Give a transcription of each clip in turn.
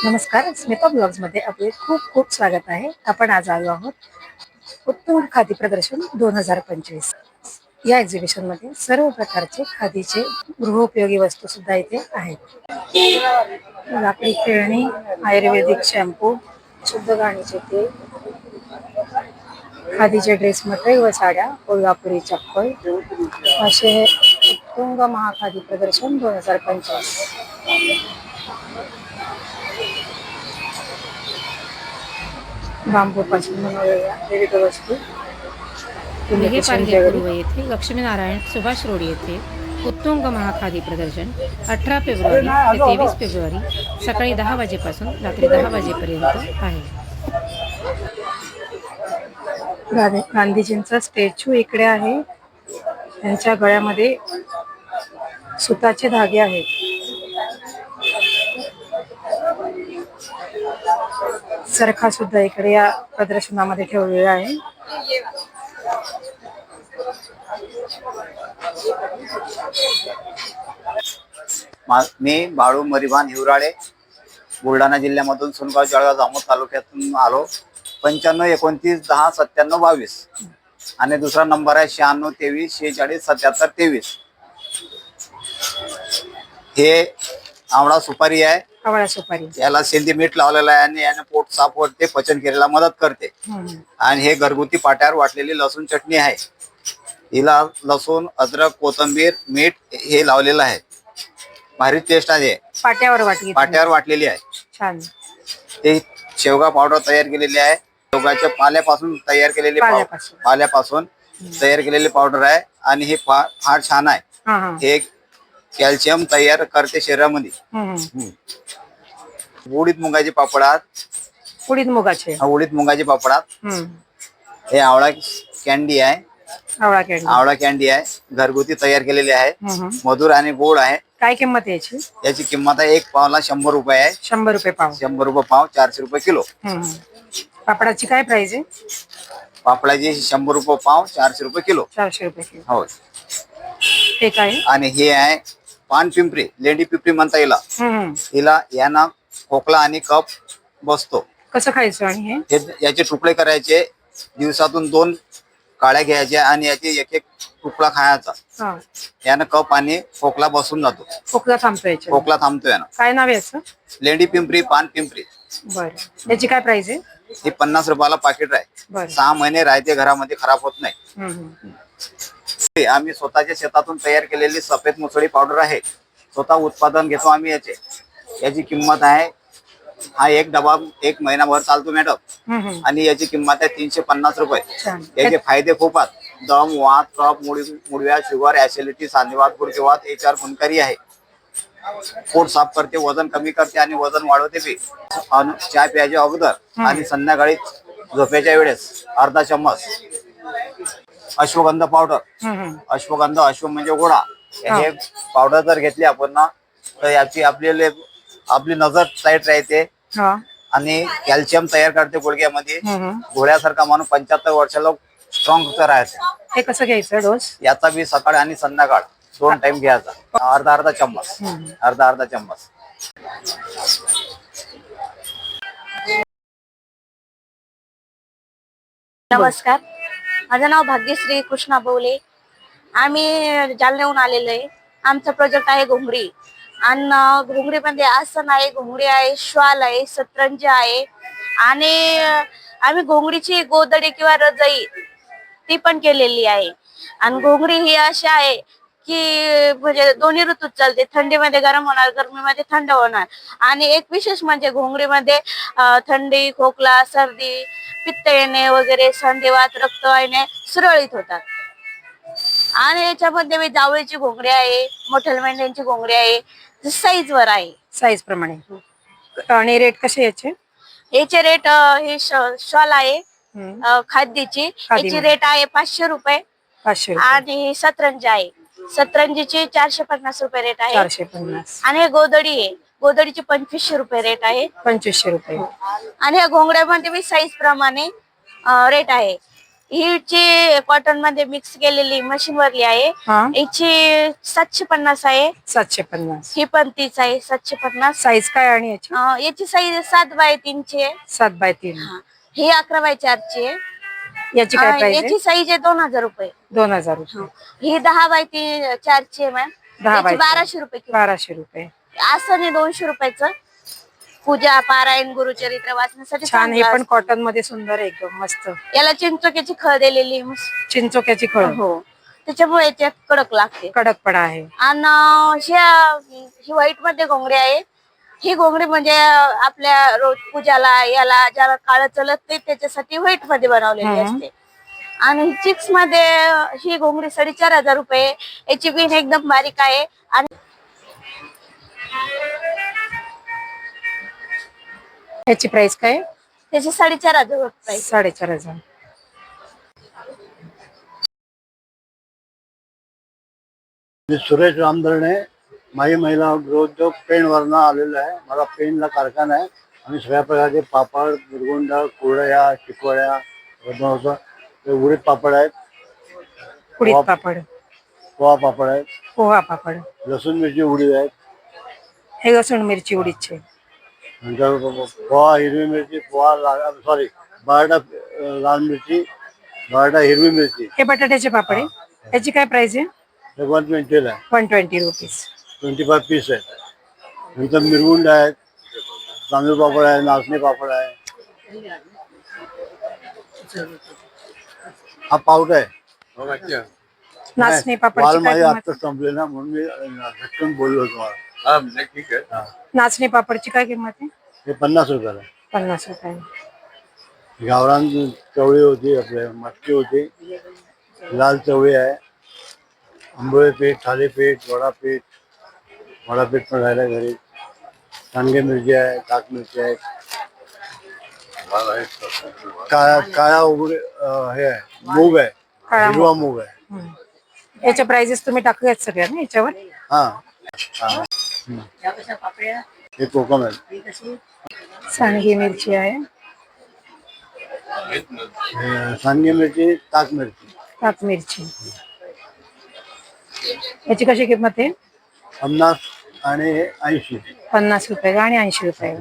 नमस्कार, स्मिता ब्लॉग्स मध्ये आपले खूप खूप स्वागत आहे. आपण आज आलो आहोत उत्तुंग खादी प्रदर्शन 2025. या एक्झिबिशन मध्ये सर्व प्रकारचे खादीचे गृहोपयोगी वस्तू सुद्धा इथे आहेत. लाकडी खेळणी, आयुर्वेदिक शॅम्पू, शुद्ध घाणीचे तेल, खादीचे ड्रेस मटेरियल व साड्या, कोल्हापुरी चप्पल असे हे उत्तुंग महाखादी प्रदर्शन 2025. बांबूपासून बनवलेल्या विविध वस्तू, मेघे पारगे पूर्व येथे लक्ष्मीनारायण सुभाष रोड येथे उत्तुंग महाखादी प्रदर्शन 18 फेब्रुवारी ते 23 फेब्रुवारी सकाळी 10 वाजेपासून रात्री 10 वाजेपर्यंत आहे. गांधीजींचा स्टॅच्यू इकडे आहे. त्यांच्या गळ्यामध्ये सुताचे धागे आहेत. चरखा सुद्धा इकडे या प्रदर्शनामध्ये ठेवलेला आहे. मी बाळू मरिभान हिवराळे, बुलढाणा जिल्ह्यामधून सुनगाव जळगाव जामोद तालुक्यातून आलो. 95 29 10 97 22 आणि दुसरा नंबर आहे 96 23 46 77 23. हे आवळा सुपारी आहे. आवळा सुपारी याला सेंदी मीठ लावलेलं आहे आणि याने पोट साफ होते, पचन क्रियेला मदत करते. आणि हे घरगुती पाट्यावर वाटलेली लसूण चटणी आहे. हिला लसूण, अद्रक, कोथिंबीर, मीठ हे लावलेलं आहे. भारी टेस्ट आहे. पाट्यावर वाटलेली आहे. छान. ते शेवगा पावडर तयार केलेली आहे. शेवगाच्या पाल्यापासून तयार केलेली पाल्यापासून तयार केलेली पावडर आहे आणि हे फार छान आहे. हे कॅल्शियम तयार करते शरीरामध्ये. उडीद मुगाचे पापडात, उडीद मुगाचे पापडात हे आवळा कॅन्डी आहे. आवळा कॅन्डी आहे, घरगुती तयार केलेली आहे. मधुर आणि गोड आहे. काय किंमत आहे याची? याची किंमत आहे एक पावला 100 रुपये आहे. 100 रुपये पाव. 100 रुपये पाव, 400 रुपये किलो. पापडाची काय प्राइस आहे? पापडाची 100 रुपये पाव, 400 रुपये किलो. 400 रुपये किलो. हो. हे काय? आणि हे आहे पान पिंपरी, लेंडी पिंपरी म्हणता हिला याना खोकला आणि कफ बसतो. कसं खायचं? आणि हे याचे तुकडे करायचे, दिवसातून 2 काळ्या घ्यायच्या आणि याचे एक एक तुकडा खायचा. यानं कफ आणि खोकला बसून जातो. खोकला थांबतो यानं. काय नाव आहे याचं? लेंडी पिंपरी, पान पिंपरी. बरं. याची काय प्राइस आहे? हे 50 रुपयाला पाकिट आहे. 6 महिने राहते, घरामध्ये खराब होत नाही. आम्ही स्वतःच्या शेतातून तयार केलेली सफेद मुसळी पावडर आहे. स्वतः उत्पादन घेतो आम्ही याची किंमत आहे, हा एक डबा 1 महिनाभर चालतो मॅडम. आणि याची किंमत आहे 350 रुपये. याचे फायदे खूप आहेत. दम, वात, कफ, मुडव्या, शुगर, ऍसिडिटी, सांधेवात, गुडघेवात याच्यावर गुणकारी आहे. पोट साफ करते, वजन कमी करते आणि वजन वाढवते बी. चहा प्यायच्या अगोदर आणि संध्याकाळी झोपायच्या वेळेस अर्धा चम्मच. अश्वगंधा पावडर. अश्व म्हणजे घोडा. हे पावडर जर घेतली आपण ना तर याची आपली नजर टाईट राहते आणि कॅल्शियम तयार करते गुडघ्यामध्ये. घोड्यासारखा माणूस 75 वर्षाला स्ट्रॉंग राहते. हे कसं घ्यायचं डोस? याचा बी सकाळ आणि संध्याकाळ 2 टाइम घ्यायचा. अर्धा चम्मच. अर्धा चम्मच. नमस्कार, माझं नाव भाग्यश्री कृष्णा बोले. आम्ही जालन्याहून आलेलो आहे. आमचा प्रोजेक्ट आहे घोंगडी. आणि घोंगडीमध्ये आसन आहे, घोंगडी आहे, श्वाल आहे, सतरंजी आहे. आणि आम्ही घोंगडीची गोदडी किंवा रजाई ती पण केलेली आहे. आणि घोंगडी ही अशी आहे की म्हणजे दोन्ही ऋतूत चालते. थंडीमध्ये गरम होणार, गरमीमध्ये थंड होणार. आणि एक विशेष म्हणजे घोंगडीमध्ये थंडी, खोकला, सर्दी, पित्त येणे वगैरे, संधिवात, रक्तवाहिन्या सुरळीत होतात. आणि याच्यामध्ये मी जावळीची घोंगडी आहे, मोठ्या मेंढ्यांची घोंगडी आहे. साईज वर आहे, साईज प्रमाणे. आणि रेट कसे याचे? याचे रेट हे शॉल आहे खादीची, याची रेट आहे 500 रुपये. 500. आणि सतरंजी आहे, सतरंजीची 450 रुपये रेट आहे. 450. आणि हे गोदडी आहे, गोदडीची 2500 रुपये रेट आहे. 2500 रुपये. आणि ह्या घोंगड्यामध्ये मी साईज प्रमाणे रेट आहे. हीची कॉटन मध्ये मिक्स केलेली मशीन वरली आहे. हा याची 750 आहे. 750. ही पण तीच आहे 750. साईज काय आणि याची? याची साईज 7x3 ची आहे. 7x3. ही 11x4 ची आहे. याची काय प्राइस आहे? याची साईज आहे 2000 रुपये. 2000 रुपये. ही 10x4 ची आहे मॅम. 10x4. 1200 रुपये किलो. 1200 रुपये. असं नाही 200 रुपयाचं. पूजा पारायण गुरुचरित्र वाचण्यासाठी छान. हे चांगलं पण असतं. कॉटन मध्ये सुंदर आहे एकदम मस्त. याला चिंचोक्याची खळ दिलेली. चिंचोक्याची खळ. हो त्याच्यामुळे याच्यात कडक लागते. कडकपणा आहे. आणि ही व्हाईट मध्ये घोंगडी आहे. ही घोंगडी म्हणजे आपल्या रोज पूजाला याला ज्याला काळ चलत नाही त्याच्यासाठी व्हाईट मध्ये बनवलेली असते. आणि चिक्स मध्ये ही घोंगडी 4500 रुपये. याची बीन एकदम बारीक आहे. आणि याची प्राइस काय? त्याची 4500 रुपये. 4500. मी सुरेश रामधरणे माई महिला गृहोद्योग पेणवरनं आलेलो आहे. मला पेणला कारखाना आहे. आम्ही सगळ्या प्रकारचे पापड, बुरगुंडा, कुरडया, चिकवड्या बनवतो. उडीद पापड आहेत, उडीद पापड, पोहा पापड आहेत, पोहा पापड, लसूण मिरची उडीद आहेत, हे लसूण मिरची उडीदचे, नंतर पोहा हिरवी मिरची, बटाटा लाल मिरची, बटाटा हिरवी मिरची. हे बटाट्याचे पापड आहे. याची काय प्राइस आहे? 120 आहे. 120 रुपीज. 25 पीस आहेत. नंतर मिरगुंड आहेत, तांदूळ पापड आहे, नाचणी पापड आहे. हा पावडा आहे. नाचणी वाल पापड माझे आत्ता संपले ना म्हणून मी झटकन बोललो तुम्हाला. ठीक आहे. नाचणी पापडची काय किंमत आहे? हे 50 रुपयाला. 50 रुपये. गावरान चवळी होती, आपल्या मटकी होती, लाल चवळी आहे, आंबोळे पीठ, थालीपीठ, वडापीठ पण राहिला घरी, सांडगे मिरची आहे, ताक मिरची आहे, काळा उघडे हे आहे, मूग आहे, हिरवा मूग आहे. याच्या प्राइजेस तुम्ही टाकूयात सगळ्या ना याच्यावर. हा हे कोकम आहे. सांडगी मिरची आहे, सांडगे मिरची, ताक मिरची. ताक मिरची. याची कशी किंमत आहे? 50 आणि 80. 50 रुपये आणि 80 रुपये.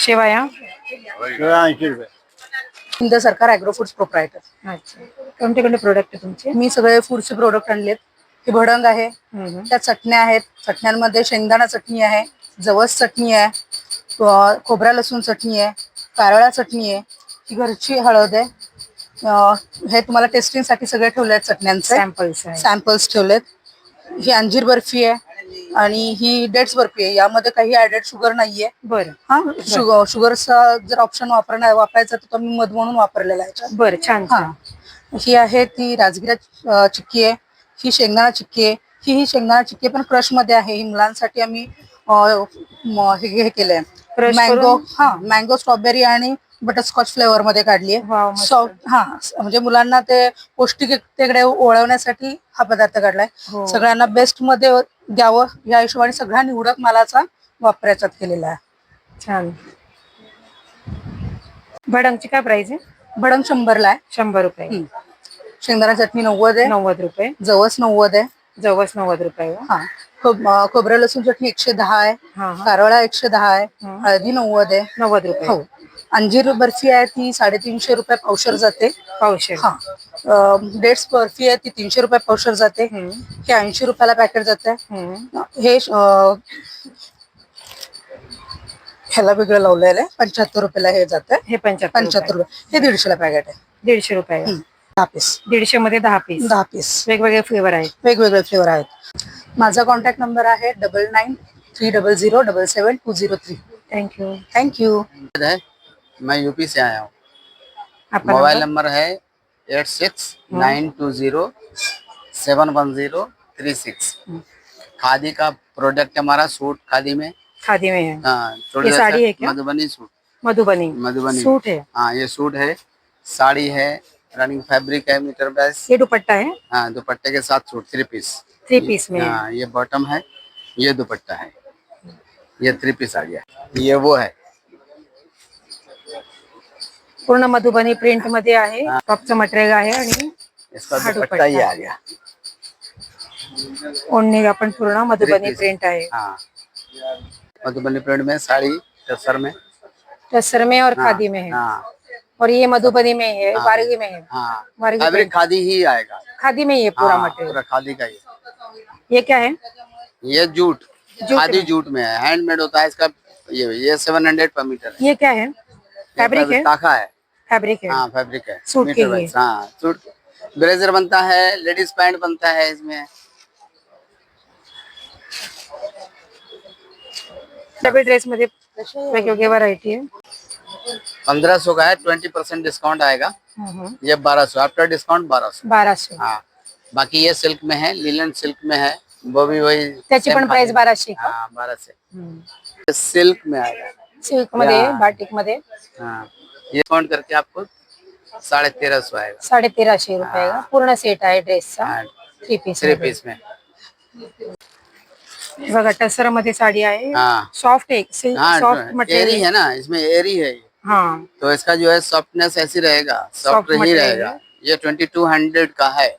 शेवाया 80 रुपये. हिंद सरकार ॲग्रो फूड्स प्रोप्रायटर. अच्छा. कोणते कोणते प्रोडक्ट आहे तुमचे? मी सगळे फूडचे प्रोडक्ट आणलेत. हे भडंग आहे, त्या चटण्या आहेत. चटण्यांमध्ये शेंगदाणा चटणी आहे, जवस चटणी आहे, खोबरा लसूण चटणी आहे, कारळा चटणी आहे, ही घरची हळद आहे. हे तुम्हाला टेस्टिंगसाठी सगळे ठेवले आहेत चटण्यांचे सॅम्पल्स ठेवलेत. ही अंजीर बर्फी आहे आणि ही डेट्स बर्फी आहे. यामध्ये काही ऍडेड शुगर नाहीये. बरं. हा शुगरचा जर ऑप्शन वापरायचा तर मी मध म्हणून वापरलेला आहे. बरं, छान. हा ही आहे ती राजगिरा चिक्की आहे, ही शेंगदाणा चिक्की आहे. ही शेंगदाणा चिक्की पण क्रश मध्ये आहे. ही मुलांसाठी आम्ही हे केलंय, मँगो स्ट्रॉबेरी आणि बटरस्कॉच फ्लेवर मध्ये काढली आहे. हा म्हणजे मुलांना ते पौष्टिकतेकडे वळवण्यासाठी हा पदार्थ काढलाय. सगळ्यांना बेस्ट मध्ये द्यावं या हिशोबाने सगळ्या निवडक मालाचा वापर याच्यात केलेला आहे. छान. भडंगची काय प्राइस आहे? भडंग 100ला आहे. 100 रुपये. शेंगदाणा चटणी 90 आहे. 90 रुपये. जवस 90 आहे. जवस 90 रुपये. हा खोबरं लसूण चटणी 110 आहे. कारळा 110 आहे. हळदी 90 आहे. 90 रुपये. हो. अंजीर बर्फी आहे ती 350 रुपये पावशर जाते. पावशर. हा डेट्स बर्फी आहे ती 300 रुपये पावशर जाते. हे 80 रुपयाला पॅकेट जाते. हे ह्याला वेगळं लावलेलं आहे 75 रुपयाला हे जाते. हे 75 रुपये. हे 150 ला पॅकेट आहे. 150 रुपये. 10 पीस. 150 मध्ये 10 पीस. 10 पीस. वेगवेगळे फ्लेवर आहेत. वेगवेगळे फ्लेवर आहेत. माझा कॉन्टॅक्ट नंबर आहे 9930077203. थँक्यू. थँक्यू. मैं यूपी से आया हूँ. मोबाइल नंबर है 8692071036. खादी का प्रोडक्ट हमारा सूट खादी में. खादी में है. हाँ, ये साड़ी है क्या? मधुबनी सूट. मधुबनी सूट है. हाँ, ये सूट है, साड़ी है, रनिंग फैब्रिक है, मीटर बेस. ये दुपट्टा है. हाँ, दुपट्टे के साथ सूट 3 पीस. 3 पीस में. हाँ, ये बॉटम है, ये दुपट्टा है, ये 3 पीस आ गया. ये वो है पूर्ण मधुबनी प्रिंट मध्ये आहे. टॉपचं मटेरियल आहे आणि इसका हा दुपट्टा ये दुपट्टा. आ गया। ओढणी पण पूर्ण मधुबनी 3 पीस। प्रिंट आहे. हाँ, मधुबनी प्रिंट में साड़ी टसर में। टसर में और हाँ, खादी में है. हाँ और ये मधुबनी में है, हाँ, वारगी में है. हाँ, वारगी फैब्रिक प्रिंट खादी ही आएगा। खादी में ही है पूरा हाँ, मटेरियल. पूरा खादी का ही। ये क्या है? ये जूट, खादी में. जूट में है, हैंडमेड होता है इसका। ये 700 पर मीटर है। ये क्या है? फैब्रिक है. ताखा है। फैब्रिक है. हाँ, फैब्रिक है। सूट के मीटर लिए. वाइज। हाँ, सूट ब्लेजर बनता है, लेडीज पैंट बनता है इसमें। डबल ड्रेस मध्ये वेगवेगळी व्हरायटी आहे. 1500 का है, 20% डिस्काउंट आएगा। ये 1200 आफ्टर डिस्काउंट 1200। 1200. हाँ, बाकी ये सिल्क में है, लिलन सिल्क में है, वो भी वही। त्याची same पण प्राइस खादी। 1200 का? हाँ, 1200। सिल्क में आएगा। सिल्क मध्ये, या. बाटिक मध्ये हाँ, ये काउंट करके आपको 1350 आएगा। 1350 रुपये का पूर्ण सेट आहे ड्रेसचा. हाँ, 3 पीस 3 पीस में। बघा टसर मध्ये साडी आहे. हाँ, सॉफ्ट है, सिल्क हाँ, सॉफ्ट एरी मटेरियल. है ना, इसमें एरी है ये। हाँ, तो इसका जो है सॉफ्टनेस ऐसी रहेगा, Soft सॉफ्ट ही material रहेगा। है। ये 2200 का है।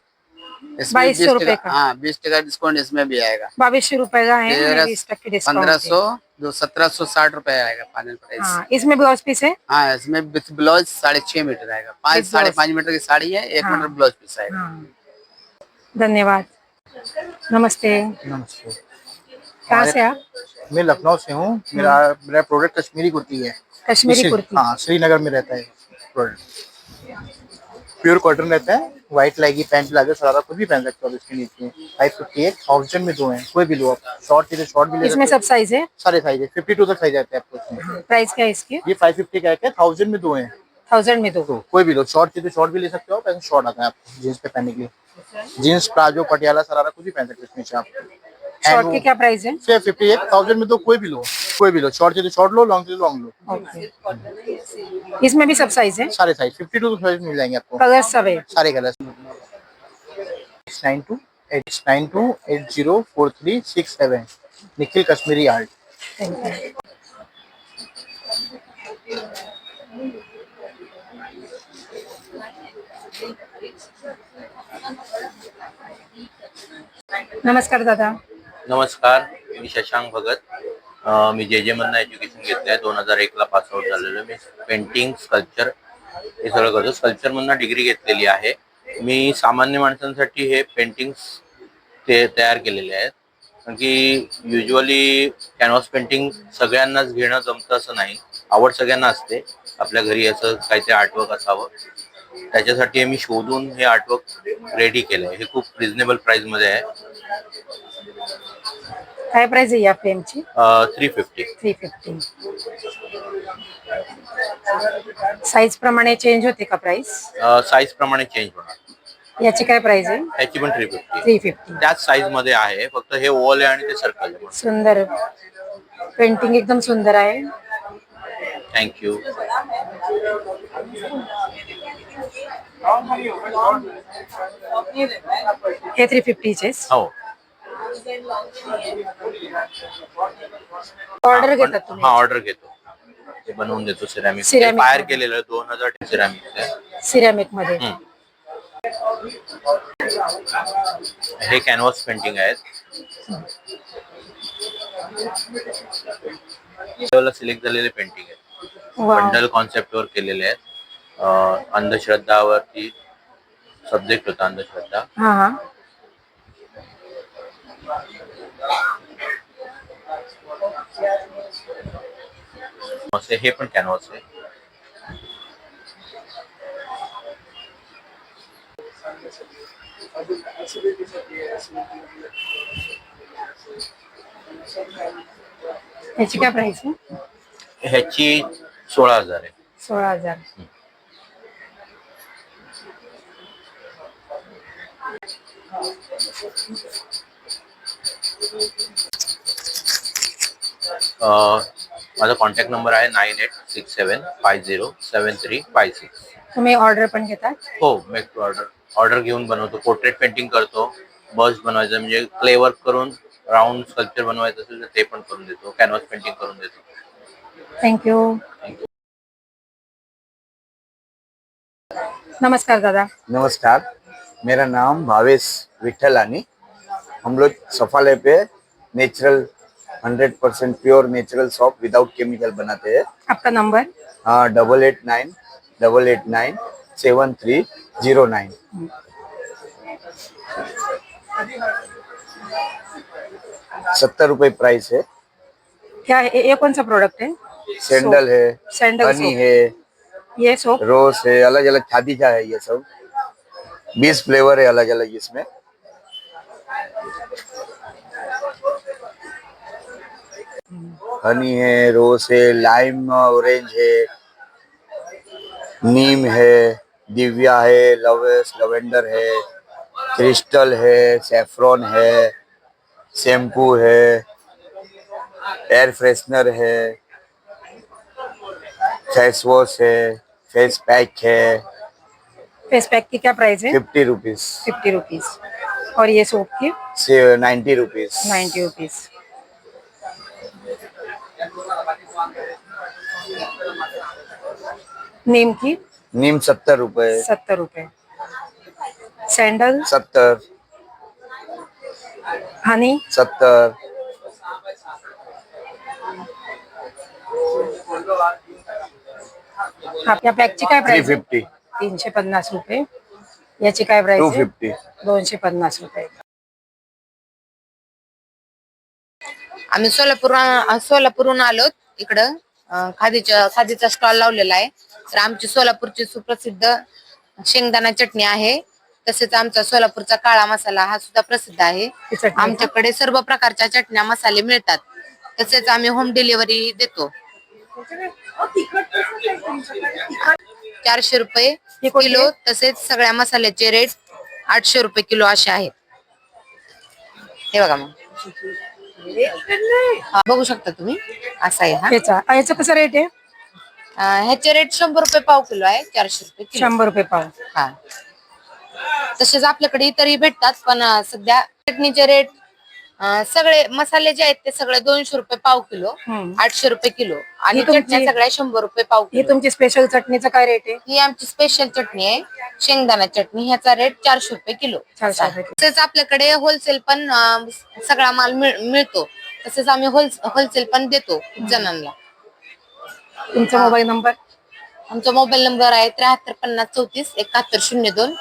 इसमें 2200 रुपए का। हाँ, 20% डिस्काउंट इसमें भी आएगा। 2200 रुपये का है. 20% डिस्काउंट. 1500, 1760 रुपए आएगा फाइनल प्राइस। हाँ, इसमें ब्लाउज पीस है. हाँ, इसमें विथ ब्लाउज 6.5 मीटर आएगा। 5.5 मीटर की साड़ी है, 1 हाँ। मीटर ब्लाउज पीस आएगा। हाँ. धन्यवाद. नमस्ते. नमस्ते। कहाँ से आप? मैं लखनऊ से हूँ। मेरा मेरा प्रोडक्ट कश्मीरी कुर्ती है। कश्मीरी कुर्ती. हाँ, श्रीनगर में रहता है प्रोडक्ट। प्योर कॉटन रहता है, व्हाइट लाएगी, पैंट लागे, सरारा कुछ भी पहन सकते हो आप इसके नीचे। 550 है, 1000 में 2 हैं, कोई भी लो आप। शॉर्ट चाहिए शॉर्ट भी ले इसमें सकते सब साइज है. हो। सारे साइज है, 52 तक साइज आते हैं आपको इसमें। प्राइस क्या है इसकी? ये 550 का है, 1000 में 2 हैं। 1000 में 2. तो कोई भी लो, शॉर्ट चाहिए शॉर्ट भी ले सकते हो आप। ऐसे शॉर्ट आता है आपको जीन्स पे पहनने के लिए। जीन्स, प्लाजो, पटियाला, सरारा कुछ भी पहन सकते हो इसमें से आप। शॉर्ट की क्या प्राइस है? 1000 में तो कोई भी लो, कोई भी लो। शॉर्ट चाहिए शॉर्ट लो, लॉन्ग चाहिए लॉन्ग लो। ओके. इसमें भी सब साइज है. सारे साइज 52 साइज मिल जाएंगे आपको। कलर सब है. सारे कलर। 92804367 निखिल कश्मीरी आर्ट। नमस्कार दादा. नमस्कार, मी शशांक भगत. मी जे मधनं एज्युकेशन घेतलंय. 2001 ला पास आउट झालेलो. मी पेंटिंग, स्कल्पचर हे सगळं करतो. स्कल्पचर मधनं डिग्री घेतलेली आहे. मी सामान्य माणसांसाठी हे पेंटिंग्स ते तयार केलेले आहेत. कारण की युजली कॅनव्हास पेंटिंग सगळ्यांनाच घेणं जमतं असं नाही. आवड सगळ्यांना असते. आपल्या घरी असं काहीतरी आर्टवर्क असावं, त्याच्यासाठी मी शोधून हे आर्टवर्क रेडी केलंय. हे खूप रिझनेबल प्राइस मध्ये आहे. काय प्राइस आहे या फ्रेमची? 350. 350. साइज प्रमाणे चेंज होते का प्राइस? साईज प्रमाणे चेंज होणार. याची काय प्राइस आहे? त्याची पण 350. 350. त्याच साईज मध्ये आहे, फक्त हे ओव्हल आहे आणि ते सर्कल आहे. सुंदर पेंटिंग एकदम सुंदर आहे. थँक्यू. हे 350 चे. हो, ऑर्डर घेतात तुम्ही? हा ऑर्डर घेतो. ते बनवून देतो. सिरॅमिक Ceramic फायर मध्ये. केलेलं 2000 सिरॅमिक आहे. सिरॅमिक मध्ये. हे कॅनव्हास पेंटिंग आहेत. सिलेक्ट झालेले पेंटिंग आहेत. वाव. बंडल कॉन्सेप्ट वर केलेले आहेत. अंधश्रद्धावरती सब्जेक्ट होता, अंधश्रद्धा. हा हा. असे हे पण कॅनव्हास आहे. याची काय प्राइस आहे? ह्याची 16,000 आहे. 16,000. माझा कॉन्टॅक्ट नंबर आहे 9867507356. तुम्ही ऑर्डर पण घेतात? हो, मेक टू ऑर्डर घेऊन बनवतो. पोर्ट्रेट पेंटिंग करतो. बस्ट बनवायचं म्हणजे क्ले वर्क करून राऊंड स्कल्पचर बनवायचं असेल तर ते पण करून देतो. कॅनव्हास पेंटिंग करून देतो. थँक्यू. थँक्यू. नमस्कार दादा. नमस्कार, मेरा नाम भावेश विठलानी. हम लोग सफाले पे natural 100% pure natural soap without chemical बनाते हैं. आपका नंबर? 8898897309. 70 रुपए प्राइस है. क्या है ये कौन सा प्रोडक्ट है? सैंडल है, सैंडल हनी सोप. है, ये सोप रोज है, अलग अलग खादी का है. ये सब 20 फ्लेवर है अलग अलग इसमें. हनी है, रोज है, लाइम ऑरेंज है, नीम है, दिव्या है, लवेस लवेंडर है, क्रिस्टल है, सैफ्रॉन है, शैम्पू है, एयर फ्रेशनर है, फेस वॉश है, फेस पैक है. फेस पैक की क्या प्राइस है? 50 रुपीज 50 रुपीज. और ये सोप की? से 90 रुपीज. 90 रुपीज. नीम की? नीम 70 रुपए. 70 रुपए. सैंडल? 70. हनी? 70. आपल्या पॅकची काय प्राइस आहे? 350. 350 रुपये. याची काय प्राइस आहे? 250. 250 रुपये. आम्ही सोलापूरहून आलो इकडं. खादीचा स्टॉल लावलेला आहे. तर आमची सोलापूरची सुप्रसिद्ध शेंगदाणा चटणी आहे. तसेच आमचा सोलापूरचा काळा मसाला हा सुद्धा प्रसिद्ध आहे. ही चटणी का? आमच्याकडे सर्व प्रकारच्या चटण्या मसाले मिळतात. तसेच आम्ही होम डिलिव्हरी देतो. 400 रुपये ही कोणती किलो. आहे? तसेच सगळ्या मसाल्याचे रेट 800 रुपये किलो असे आहेत. हे बघा मग बघू शकता तुम्ही. असा आहे हा. याचा कसा रेट आहे? ह्याचे रेट 100 रुपये पाव किलो आहे. 400 रुपये किलो. 100 रुपये पाव. हा. तसेच आपल्याकडे इतरही भेटतात, पण सध्या चटणीचे रेट सगळे मसाले जे आहेत ते सगळे 200 रुपये पाव किलो, 800 रुपये किलो. आणि ही तुमची- चटण्या सगळ्या 100 रुपये पाव ही किलो. तुमची स्पेशल चटणीचा काय रेट आहे? ही आमची स्पेशल चटणी आहे, शेंगदाणा चटणी. ह्याचा रेट 400 रुपये किलो. 400 रुपये किलो. तसेच आपल्याकडे होलसेल पण सगळा माल मिळतो. तसेच आम्ही होलसेल पण देतो खूप जणांना. तुमचा मोबाईल नंबर? आमचा मोबाईल नंबर आहे 73 50 34 71 02.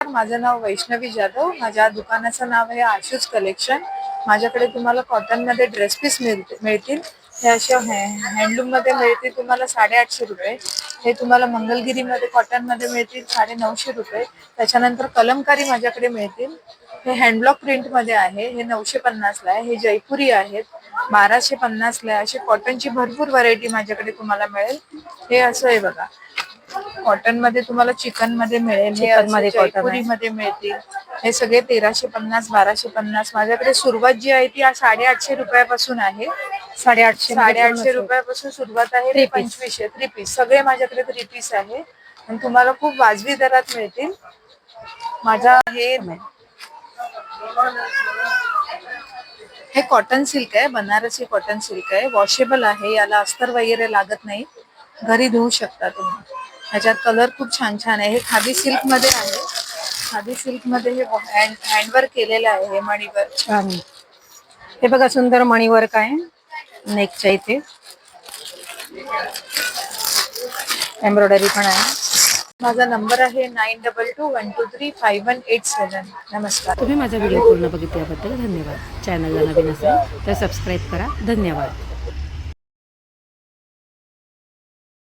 माझं नाव वैष्णवी जाधव. माझ्या दुकानाचं नाव आहे आशूज कलेक्शन. माझ्याकडे तुम्हाला कॉटन मध्ये ड्रेस पीस मिळतील. हे असे हँडलूम मध्ये मिळतील तुम्हाला 850 रुपये. हे तुम्हाला मंगलगिरी मध्ये कॉटन मध्ये मिळतील 950 रुपये. त्याच्यानंतर कलमकारी माझ्याकडे मिळतील. हे हँडब्लॉक प्रिंट मध्ये आहे. हे 950 ला आहे. हे जयपुरी आहेत 1250 ला आहे. अशी कॉटनची भरपूर व्हरायटी माझ्याकडे तुम्हाला मिळेल. हे असं आहे बघा, कॉटन मध्ये तुम्हाला चिकन मध्ये मिळेल. हे चिकन मध्ये कॉटन आहे. जयपुरी मध्ये मिळतील. हे सगळे 1350 1250. माझ्याकडे सुरुवात जी आहे ती 850 रुपयापासून आहे. 850 रुपयापासून सुरुवात आहे. Three piece. 2500 3 पीस सगळे माझ्याकडे 3 पीस आहे आणि तुम्हाला खूप वाजवी दरात मिळतील. माझा हे कॉटन सिल्क आहे, बनारसी कॉटन सिल्क आहे. वॉशेबल आहे, याला अस्तर वगैरे लागत नाही. घरी धुवू शकता तुम्ही. ह्याच्यात कलर खूप छान छान आहे. हे खादी सिल्क मध्ये आहे. खादी सिल्क मध्ये हे हँडवर्क केलेलं आहे. हे मणीवर छान. हे बघा सुंदर मणी वर्क आहे नेकच्या इथे. एम्ब्रॉयडरी पण आहे. माझा नंबर आहे 9221235187. नमस्कार. तुम्ही माझा व्हिडिओ पूर्ण बघितल्याबद्दल धन्यवाद. चॅनलला नवीन असेल तर सबस्क्राईब करा. धन्यवाद.